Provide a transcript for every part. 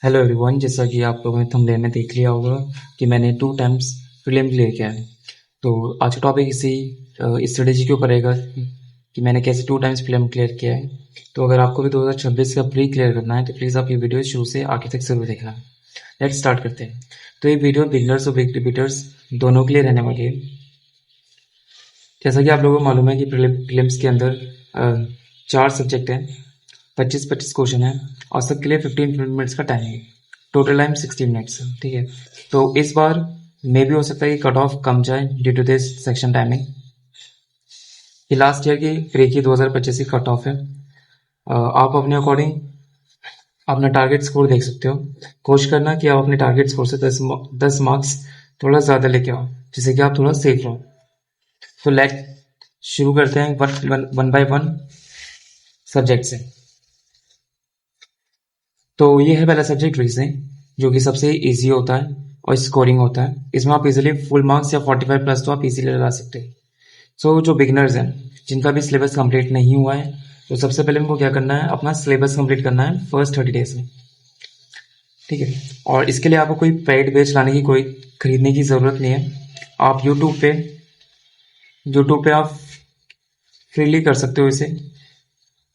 Hello everyone, जैसा कि आप लोगों ने थंबनेल में देख लिया होगा कि मैंने 2 टाइम्स प्रीलिम क्लियर किया है। तो आज का टॉपिक इसी स्ट्रेटेजी के ऊपर रहेगा कि मैंने कैसे 2 टाइम्स प्रीलिम क्लियर किया है। तो अगर आपको भी 2026 का प्री क्लियर करना है तो प्लीज़ आप ये वीडियो शुरू से आगे तक जरूर देखना। लेट्स स्टार्ट करते हैं। तो ये वीडियो बिगनर्स और बिग रिपीटर्स दोनों के लिए रहने वाली है। जैसा कि आप लोगों को मालूम है कि प्रीलिम्स के अंदर 4 सब्जेक्ट हैं, 25-25 क्वेश्चन है और सबके लिए 15 मिनट्स का टाइम है। टोटल टाइम 60 मिनट्स है, ठीक है। तो इस बार मे भी हो सकता है कि कट ऑफ कम जाए due to this section timing. ये लास्ट ईयर की प्री की 2025 की कट ऑफ है। आप अपने अकॉर्डिंग अपना टारगेट स्कोर देख सकते हो। कोशिश करना कि आप अपने टारगेट स्कोर से 10 मार्क्स थोड़ा ज़्यादा लेके आओ, जिससे कि आप थोड़ा सेफ रहो। तो लेट शुरू करते हैं वन बाय वन सब्जेक्ट से। तो ये है पहला सब्जेक्ट रीजनिंग, जो कि सबसे इजी होता है और स्कोरिंग होता है। इसमें आप इजीली फुल मार्क्स या 45 प्लस तो आप इजीली लगा सकते हैं। सो जो बिगनर्स हैं, जिनका भी सिलेबस कंप्लीट नहीं हुआ है, तो सबसे पहले उनको क्या करना है, अपना सिलेबस कंप्लीट करना है फर्स्ट 30 डेज में, ठीक है। और इसके लिए आपको कोई पेड बैच लाने की, कोई खरीदने की ज़रूरत नहीं है। आप यूट्यूब पे आप फ्रीली कर सकते हो इसे।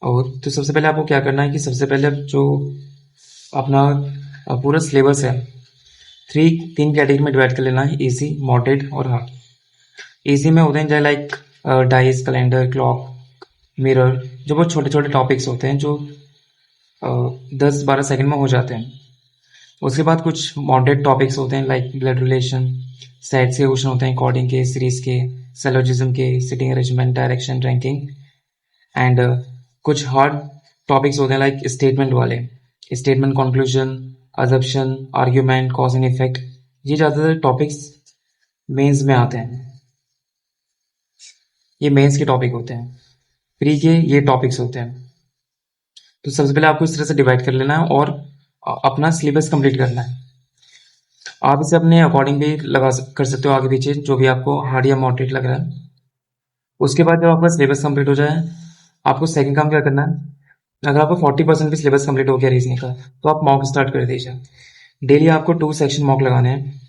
और तो सबसे पहले आपको क्या करना है कि सबसे पहले जो अपना पूरा सिलेबस है, तीन कैटेगरी में डिवाइड कर लेना है, इजी, मॉडरेट और हार्ड। इजी में होते हैं जैसे like dice, calendar, clock, mirror, जो बहुत छोटे छोटे टॉपिक्स होते हैं जो 10-12 सेकंड में हो जाते हैं। उसके बाद कुछ मॉडरेट टॉपिक्स होते हैं लाइक ब्लड रिलेशन, सेट्स के क्वेश्चन होते हैं, कोडिंग के, सीरीज के, सिलोजिज्म के, sitting arrangement, direction, ranking. And कुछ हार्ड टॉपिक्स होते हैं लाइक स्टेटमेंट वाले, statement, conclusion, assumption, argument, cause and effect. ये ज़्यादातर टॉपिक्स मेंस में आते हैं। ये मेंस के टॉपिक होते हैं। प्री के ये टॉपिक्स होते हैं। तो सबसे पहले आपको इस तरह से डिवाइड कर लेना है और अपना सिलेबस कंप्लीट करना है। आप इसे अपने अकॉर्डिंग भी कर सकते हो आगे पीछे, जो भी आपको हार्ड या मॉडरेट लग रहा है। उसके बाद जब आपका सिलेबस कंप्लीट हो जाए, आपको सेकंड काम क्या करना है, अगर आपको 40% भी सिलेबस कंप्लीट हो गया रीजनिंग का, तो आप मॉक स्टार्ट कर दीजिए। डेली आपको 2 सेक्शन मॉक लगाने हैं,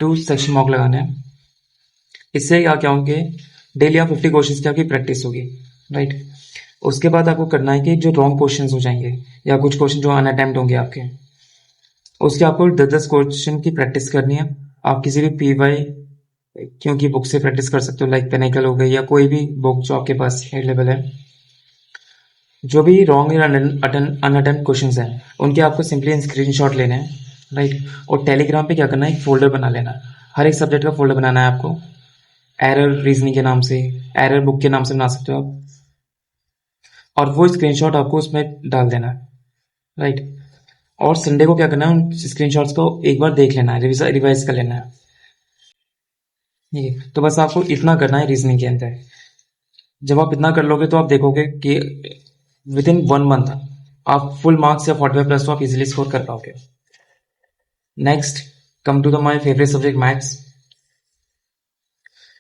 2 सेक्शन मॉक लगाने हैं। इससे क्या होंगे, डेली आप 50 क्वेश्चन की आपकी प्रैक्टिस होगी, राइट। उसके बाद आपको करना है कि जो रॉन्ग क्वेश्चन हो जाएंगे या कुछ क्वेश्चन जो अनअटेम्प्ट होंगे आपके, उसके आपको 10-10 क्वेश्चन की प्रैक्टिस करनी है। आप किसी भी PY क्योंकि बुक से प्रैक्टिस कर सकते हो, लाइक पेनिकल हो गई या कोई भी बुक जो आपके पास अवेलेबल है। जो भी रॉन्ग या अनअटेम्प्ट क्वेश्चन हैं, उनके आपको सिंपली स्क्रीनशॉट लेने हैं, राइट। और टेलीग्राम पे क्या करना है, एक फोल्डर बना लेना है। हर एक सब्जेक्ट का फोल्डर बनाना है आपको। एरर रीजनिंग के नाम से, एरर बुक के नाम से बना सकते हो आप। और वो स्क्रीनशॉट आपको उसमें डाल देना है, राइट। और संडे को क्या करना है, उन स्क्रीनशॉट्स को एक बार देख लेना है, रिवाइज कर लेना है, ठीक है। तो बस आपको इतना करना है रीजनिंग के अंदर। जब आप इतना कर लोगे तो आप देखोगे कि विद इन 1 मंथ आप फुल मार्क्स या 45 प्लस तो आप इजीली स्कोर कर पाओगे। Next come to the my favourite subject, maths.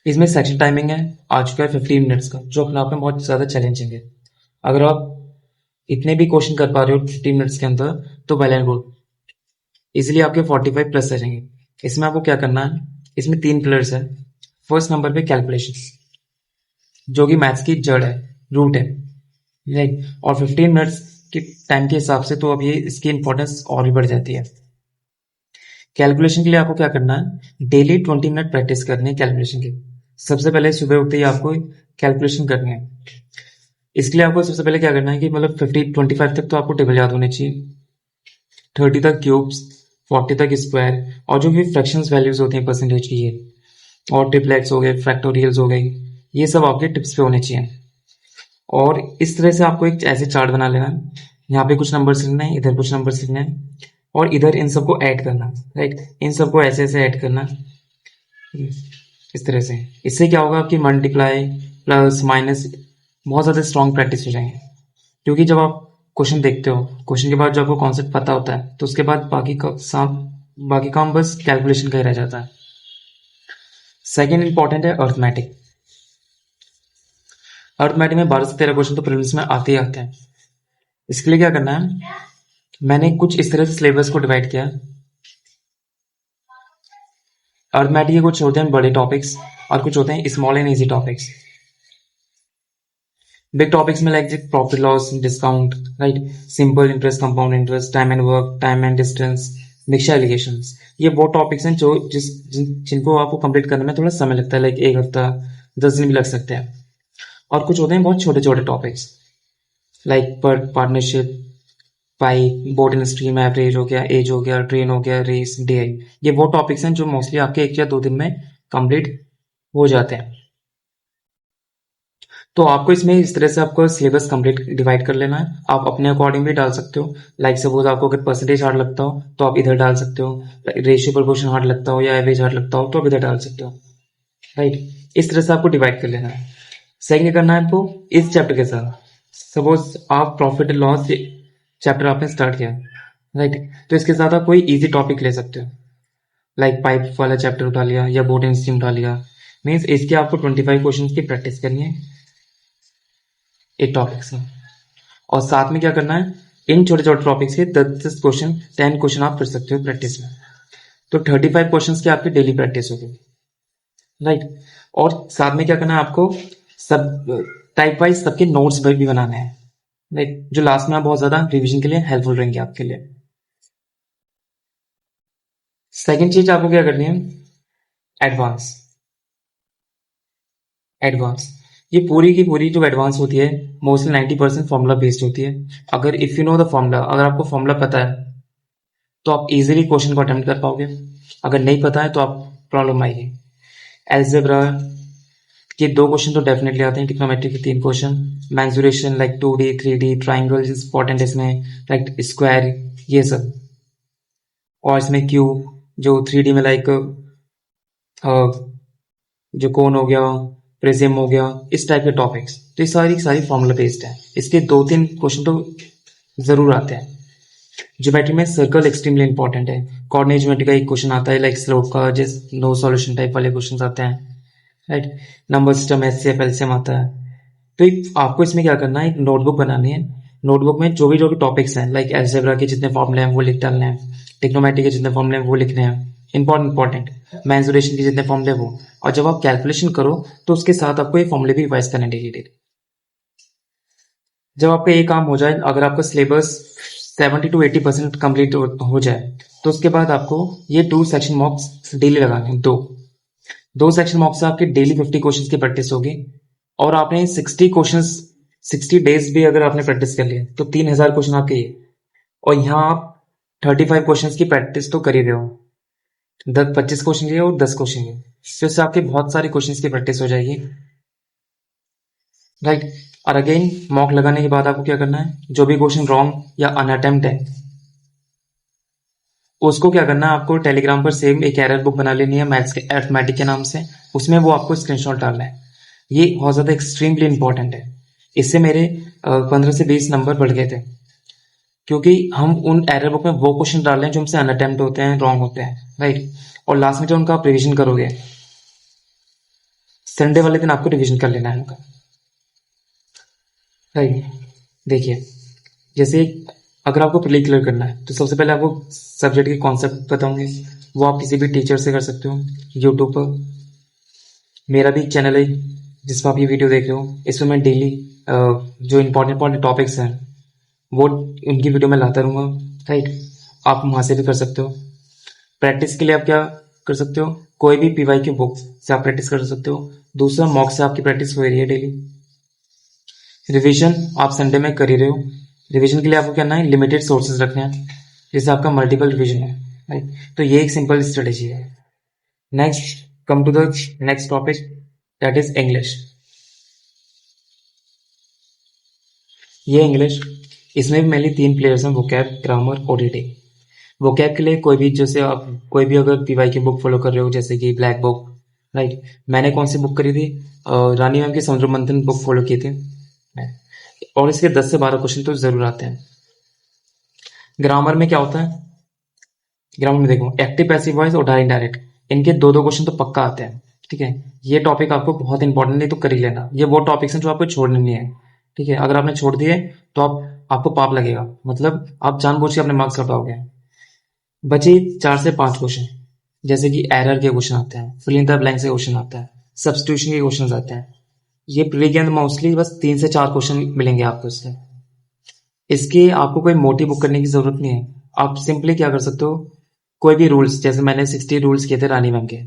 इसमें सेक्शन टाइमिंग है आ चुका है 15 मिनट्स का, जो अपने आप में बहुत ज़्यादा चैलेंजिंग है। अगर आप इतने भी क्वेश्चन कर पा रहे हो 15 मिनट्स के अंदर, तो वेल एंड गुड, इजिली आपके 45 प्लस आ जाएंगे। इसमें आपको क्या करना है, इसमें 3 पिलर्स है। फर्स्ट नंबर पे कैलकुलेशन, जो कि मैथ्स की जड़ है, रूट है, राइट। और 15 मिनट्स के टाइम के हिसाब से तो अब ये इसकी इंपॉर्टेंस और भी बढ़ जाती है। कैलकुलेशन के लिए आपको क्या करना है, डेली 20 मिनट प्रैक्टिस करनी है कैलकुलेशन की। सबसे पहले सुबह उठते ही आपको कैलकुलेशन करनी है। इसके लिए आपको सबसे पहले क्या करना है कि मतलब 25 तक तो आपको टेबल याद होने चाहिए, 30 तक क्यूब्स, 40 तक स्क्वायर, और जो भी फ्रैक्शंस वैल्यूज होती हैं परसेंटेज की, ये और ट्रिपलेट्स हो गए, फैक्टोरियल्स हो गए, ये सब आपके टिप्स पे होने चाहिए। और इस तरह से आपको एक ऐसे चार्ट बना लेना है, यहाँ पे कुछ नंबर्स लिखना है, इधर कुछ नंबर्स लिखना है, और इधर इन सबको ऐड करना, राइट। इन सबको ऐसे ऐसे ऐड करना, इस तरह से। इससे क्या होगा, आपकी मल्टीप्लाई, प्लस, माइनस बहुत ज़्यादा स्ट्रॉन्ग प्रैक्टिस हो जाएंगे। क्योंकि जब आप क्वेश्चन देखते हो, क्वेश्चन के बाद जब आपको कॉन्सेप्ट पता होता है, तो उसके बाद बाकी काम बस कैलकुलेशन का ही रह जाता है। सेकेंड इंपॉर्टेंट है अर्थमेटिक। अर्थमेटिक में 12 से 13 क्वेश्चन तो प्रीलिम्स में आते ही आते हैं। इसके लिए क्या करना है, मैंने कुछ इस तरह से सिलेबस को डिवाइड किया। अर्थमेटिक के कुछ होते हैं बड़े टॉपिक्स और कुछ होते हैं small and easy topics. Big topics में like profit loss, discount, right, simple interest, compound interest, time and work, time and distance, mixture alligations, ये वो टॉपिक्स हैं जो जिनको आपको कंप्लीट करने में थोड़ा समय लगता है, लाइक एक हफ्ता 10 दिन भी लग सकते हैं। और कुछ होते हैं बहुत छोटे छोटे टॉपिक्स लाइक पर partnership, pi, boat and stream, average हो गया, एज हो गया, ट्रेन हो गया, रेस, डे आई, ये वो टॉपिक्स हैं जो मोस्टली आपके 1 या 2 दिन में कंप्लीट हो जाते हैं। तो आपको इसमें इस तरह से आपको सिलेबस कंप्लीट डिवाइड कर लेना है। आप अपने अकॉर्डिंग भी डाल सकते हो, लाइक सपोज आपको अगर परसेंटेज हार्ड लगता हो तो आप इधर डाल सकते हो, रेशियो प्रोपोर्शन हार्ड लगता हो या एवरेज हार्ड लगता हो तो आप इधर डाल सकते हो, राइट। इस तरह से आपको डिवाइड कर लेना है। सेकंड क्या करना है आपको, इस चैप्टर के साथ सपोज आप प्रॉफिट एंड लॉस चैप्टर आपने स्टार्ट किया, राइट, तो इसके साथ आप कोई इजी टॉपिक ले सकते हो, लाइक पाइप वाला चैप्टर उठा लिया या बोट एंड स्ट्रीम उठा लिया। मीन्स इसके आपको 25 क्वेश्चन की प्रैक्टिस करनी है एक टॉपिक से, और साथ में क्या करना है, इन छोटे छोटे टॉपिक्स के 10 क्वेश्चन 10 क्वेश्चन आप कर सकते हो प्रैक्टिस में। तो 35 क्वेश्चन की आपकी डेली प्रैक्टिस होगी, राइट। और साथ में क्या करना है आपको, सब टाइप वाइज सबके नोट्स भी बनाने हैं, राइट, जो लास्ट में बहुत ज्यादा रिवीजन के लिए हेल्पफुल रहेंगे आपके लिए। सेकेंड चीज आपको क्या करनी है, एडवांस। एडवांस ये पूरी की पूरी जो एडवांस होती है मोस्टली 90% फॉर्मूला बेस्ड होती है। अगर if you know the formula, अगर आपको फॉर्मूला पता है तो आप इजीली क्वेश्चन को अटेम्प्ट कर पाओगे। अगर नहीं पता है तो आप प्रॉब्लम आएगी। एल्जेब्रा के 2 क्वेश्चन तो डेफिनेटली आते हैं, ट्रिग्नोमेट्री के 3 question, mensuration like 2D 3D, triangle important इसमें, लाइक स्क्वायर, ये सब। और इसमें क्यूब जो 3D में लाइक जो कोन हो गया, प्रिज्म हो गया, इस टाइप के टॉपिक्स, तो ये सारी सारी फॉर्मूला बेस्ड है। इसके 2-3 क्वेश्चन तो जरूर आते हैं। ज्योमेट्री में सर्कल एक्सट्रीमली इंपॉर्टेंट है। कोऑर्डिनेट ज्योमेट्री का एक क्वेश्चन आता है लाइक स्लोप का, जिस नो सॉल्यूशन टाइप वाले क्वेश्चन आते हैं, right. Number system, HCF, LCM आता है। तो आपको इसमें क्या करना है, एक नोटबुक बनानी है। नोटबुक में जो भी टॉपिक्स हैं लाइक एल्जेब्रा के जितने फॉर्मूले हैं वो लिख डालने हैं, ट्रिग्नोमेट्री के जितने फॉर्मूले हैं वो लिखने हैं, इंपॉर्टेंट, मेंसुरेशन के जितने फॉर्मूले वो। और जब आप कैलकुलेशन करो तो उसके साथ आपको ये फॉर्मूले भी रिवाइज करने डेली। जब आपका ये काम हो जाए, अगर आपका सिलेबस 70 to 80% कंप्लीट हो जाए, तो उसके बाद आपको ये 2 सेक्शन मॉक्स डेली लगाने हैं। दो सेक्शन मॉक्स से आपके डेली 50 क्वेश्चन की प्रैक्टिस होगी। और आपने 60 क्वेश्चन 60 डेज भी अगर आपने प्रैक्टिस कर लिया तो 3000 क्वेश्चन आपके ये। और यहाँ आप 35 क्वेश्चन की प्रैक्टिस तो कर ही रहे हो, 25 क्वेश्चन की और 10 क्वेश्चन की, इससे आपके बहुत सारे क्वेश्चन की प्रैक्टिस हो जाएगी, राइट। और अगेन मॉक लगाने के बाद आपको क्या करना है, जो भी क्वेश्चन रॉन्ग या अनअटेम्प्ट है उसको क्या करना है, आपको टेलीग्राम पर सेम एक एरर बुक बना लेनी है मैथ्स के अर्थमेटिक के नाम से, उसमें वो आपको स्क्रीनशॉट डालना है। ये बहुत ज्यादा एक्सट्रीमली इंपॉर्टेंट है। इससे मेरे 15 से 20 नंबर बढ़ गए थे, क्योंकि हम उन एरर बुक में वो क्वेश्चन डाल रहे हैं जो हमसे अनअटेम्प्ट होते हैं, रॉन्ग होते हैं, राइट। और लास्ट में जब उनका आप रिविजन करोगे, संडे वाले दिन आपको रिविजन कर लेना है उनका, राइट। देखिए, जैसे अगर आपको प्री क्लियर करना है तो सबसे पहले आपको सब्जेक्ट के कॉन्सेप्ट बताऊंगे, वो आप किसी भी टीचर से कर सकते हो यूट्यूब पर। मेरा भी एक चैनल है जिस पर आप ये वीडियो देख रहे हो, इसमें मैं डेली जो इंपॉर्टेंट टॉपिक्स हैं वो उनकी वीडियो में लाता रहूँगा, राइट। आप वहाँ से भी कर सकते हो। प्रैक्टिस के लिए आप क्या कर सकते हो, कोई भी पीवाई की बुक से आप प्रैक्टिस कर सकते हो। दूसरा, मॉक से आपकी प्रैक्टिस हो रही है डेली। रिवीजन आप संडे में कर ही रहे हो। रिवीजन के लिए आपको क्या करना है, लिमिटेड सोर्सेज रखने हैं, जैसे आपका मल्टीपल रिवीजन है, राइट। तो ये एक सिंपल स्ट्रेटेजी है। Next, come to the next topic, that is English. ये इंग्लिश, इसमें भी मेनली 3 प्लेयर्स हैं, वोकैब, ग्रामर, ओडीटी। वोकैब के लिए कोई भी, जैसे आप कोई भी अगर पीवाई की बुक फॉलो कर रहे हो, जैसे कि ब्लैक बुक, राइट। मैंने कौन सी बुक करी थी, रानी मैम की समुद्र मंथन बुक फॉलो की थी, और इसके 10 से 12 क्वेश्चन तो जरूर आते हैं। ग्रामर में क्या होता है, ग्रामर में देखो एक्टिव, पैसिव वॉइस और डायरेक्ट डायरेक्ट, इनके 2-2 क्वेश्चन तो पक्का आते हैं, ठीक है। ये टॉपिक आपको बहुत इंपॉर्टेंट है, तो कर ही लेना। ये वो टॉपिक्स हैं जो आपको छोड़ने नहीं है, ठीक है। अगर आपने छोड़ दिए तो आप आपको पाप लगेगा, मतलब आप जानबूझ के अपने मार्क्स हटाओगे। बचे 4 से 5 क्वेश्चन, जैसे कि एरर के क्वेश्चन आते हैं, फिल इन द ब्लैंक से क्वेश्चन आता है, सब्स्टिट्यूशन के क्वेश्चन आते हैं। ये प्री के अंदर मोस्टली बस 3 से 4 क्वेश्चन मिलेंगे आपको इससे। इसके आपको कोई मोटी बुक करने की जरूरत नहीं है। आप सिंपली क्या कर सकते हो, कोई भी रूल्स, जैसे मैंने 60 रूल्स किए थे रानी मैम के,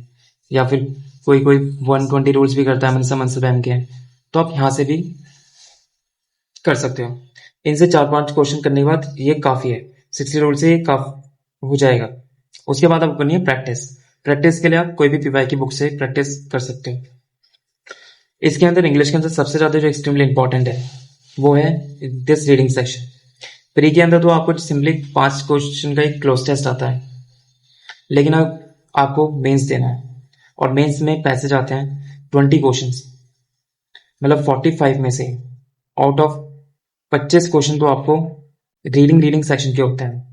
या फिर कोई कोई 120 रूल्स भी करता है मनसा मैम के, तो आप यहाँ से भी कर सकते हो। इनसे 4-5 क्वेश्चन करने के बाद ये काफी है, 60 रूल से काफी हो जाएगा। उसके बाद आपको करनी है प्रैक्टिस। प्रैक्टिस के लिए आप कोई भी पीवाई की बुक से प्रैक्टिस कर सकते हो। इसके अंदर इंग्लिश के अंदर सबसे ज्यादा जो एक्सट्रीमली इंपॉर्टेंट है वो है दिस रीडिंग सेक्शन। प्री के अंदर तो आपको सिंपली 5 क्वेश्चन का एक क्लोज टेस्ट आता है, लेकिन अब आपको मेंस देना है, और मेंस में पैसेज आते हैं 20 क्वेश्चंस, मतलब 45 में से आउट ऑफ 25 क्वेश्चन तो आपको रीडिंग सेक्शन के होते हैं।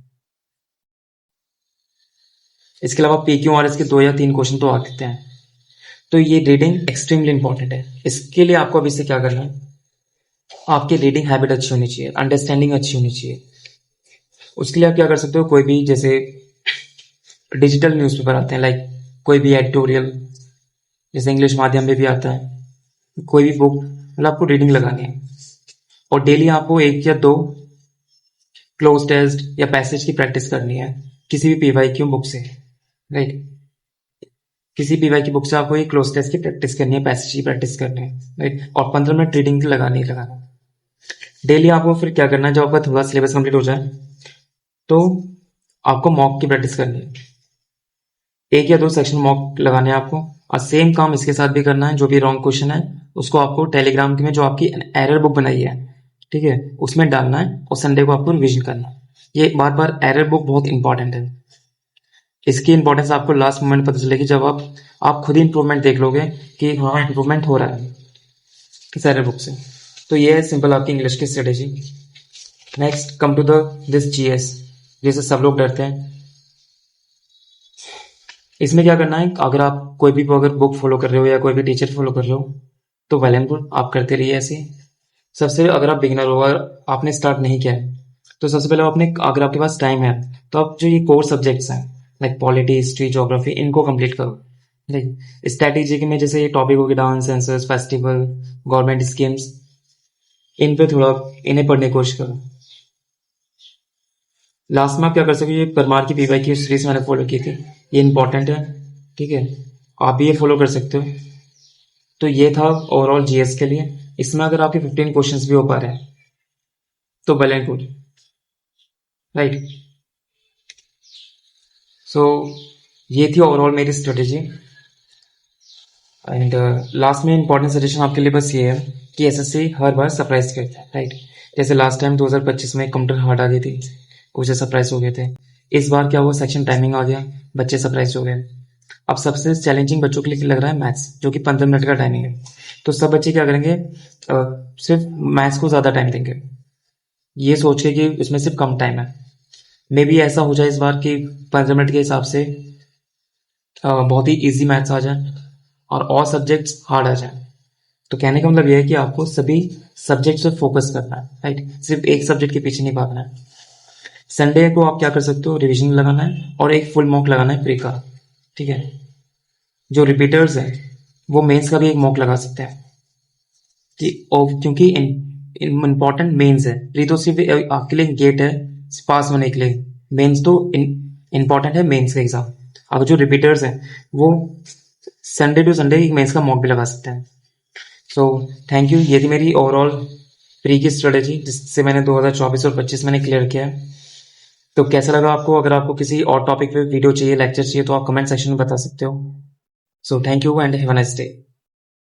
इसके अलावा PQRS के 2 या 3 क्वेश्चन तो आते हैं। तो ये रीडिंग एक्सट्रीमली इंपॉर्टेंट है। इसके लिए आपको अभी से क्या करना है, आपकी रीडिंग हैबिट अच्छी होनी चाहिए, अंडरस्टैंडिंग अच्छी होनी चाहिए। उसके लिए आप क्या कर सकते हो, कोई भी जैसे डिजिटल न्यूज़पेपर आते हैं, लाइक कोई भी एडिटोरियल, जैसे इंग्लिश माध्यम में भी आता है, कोई भी बुक, मतलब आपको रीडिंग लगानी है। और डेली आपको 1 या 2 क्लोज टेस्ट या पैसेज की प्रैक्टिस करनी है किसी भी PYQ बुक से, राइट। किसी PY की बुक से आपको एक क्लोज टेस्ट की प्रैक्टिस करनी है, पैसेज की प्रैक्टिस करनी है, राइट। और 15 मिनट रीडिंग लगानी ही लगाना। डेली आपको फिर क्या करना है, जब आपका थोड़ा सिलेबस कंप्लीट हो जाए तो आपको मॉक की प्रैक्टिस करनी है। 1 या 2 सेक्शन मॉक लगाने हैं आपको, और सेम काम इसके साथ भी करना है। जो भी रॉन्ग क्वेश्चन है उसको आपको टेलीग्राम में जो आपकी एरर बुक बनाई है, ठीक है, उसमें डालना है, और संडे को आपको रिविजन करना है। ये बार बार एरर बुक बहुत इंपॉर्टेंट है। इसकी इंपॉर्टेंस आपको लास्ट मोमेंट पता चलेगी, जब आप खुद ही इंप्रूवमेंट देख लोगे कि हाँ इंप्रूवमेंट हो रहा है इस एरर बुक से। तो ये है सिंपल आपकी इंग्लिश की strategy. Next come to the this GS, जैसे सब लोग डरते हैं। इसमें क्या करना है, अगर आप कोई भी अगर बुक फॉलो कर रहे हो या कोई भी टीचर फॉलो कर रहे हो तो वेल एंड गुड, आप करते रहिए ऐसे। सबसे अगर आप बिगिनर हो, अगर आपने स्टार्ट नहीं किया है, तो सबसे पहले आपने, अगर आपके पास टाइम है, तो आप जो ये कोर सब्जेक्ट्स हैं लाइक पॉलिटी, हिस्ट्री, ज्योग्राफी, इनको कंप्लीट करो। लाइक स्ट्रैटेजी में जैसे ये टॉपिक हो गए dance, census, festival, government schemes, इन पे थोड़ा इन्हें पढ़ने की कोशिश करो। लास्ट में आप क्या कर सकते हो, ये परमार की PY की सीरीज मैंने फॉलो की थी, ये इंपॉर्टेंट है, ठीक है, आप भी ये फॉलो कर सकते हो। तो ये था ओवरऑल GS के लिए। इसमें अगर आपके 15 क्वेश्चंस भी हो पा रहे हैं तो वेल एंड गुड, राइट। सो ये थी ओवरऑल मेरी स्ट्रेटेजी। एंड लास्ट में इंपॉर्टेंट सजेशन आपके लिए बस ये है कि SSC हर बार सरप्राइज करता है, राइट। जैसे लास्ट टाइम 2025 में कंप्यूटर हार्ड आ गई थी, मुझे सरप्राइज हो गए थे। इस बार क्या हुआ, सेक्शन टाइमिंग आ गया, बच्चे सरप्राइज हो गए। अब सबसे चैलेंजिंग बच्चों के लिए लग रहा है मैथ्स, जो कि 15 मिनट का टाइमिंग है। तो सब बच्चे क्या करेंगे, सिर्फ मैथ्स को ज्यादा टाइम देंगे, ये सोच के कि उसमें सिर्फ कम टाइम है। मे बी ऐसा हो जाए इस बार कि 15 मिनट के हिसाब से बहुत ही इजी मैथ्स आ जाए और सब्जेक्ट्स हार्ड आ जाए। तो कहने का मतलब यह है कि आपको सभी सब्जेक्ट पे फोकस करना है, राइट, सिर्फ एक सब्जेक्ट के पीछे नहीं भागना है। संडे को आप क्या कर सकते हो, रिवीजन लगाना है और एक फुल मॉक लगाना है प्री का, ठीक है। जो रिपीटर्स हैं वो मेंस का भी एक मॉक लगा सकते हैं क्योंकि इंपॉर्टेंट मेंस है। प्री तो सिर्फ आपके लिए गेट है पास होने के लिए, मेंस तो इंपॉर्टेंट है मेंस का एग्जाम। अब जो रिपीटर्स हैं वो संडे टू संडे एक मेंस का मॉक भी लगा सकते हैं। सो थैंक यू, ये थी मेरी ओवरऑल प्री की स्ट्रेटेजी, जिससे मैंने 2024 और 25 मैंने क्लियर किया है। तो कैसा लगा आपको, अगर आपको किसी और टॉपिक पे वीडियो चाहिए, लेक्चर चाहिए, तो आप कमेंट सेक्शन में बता सकते हो। So thank you and have a nice day.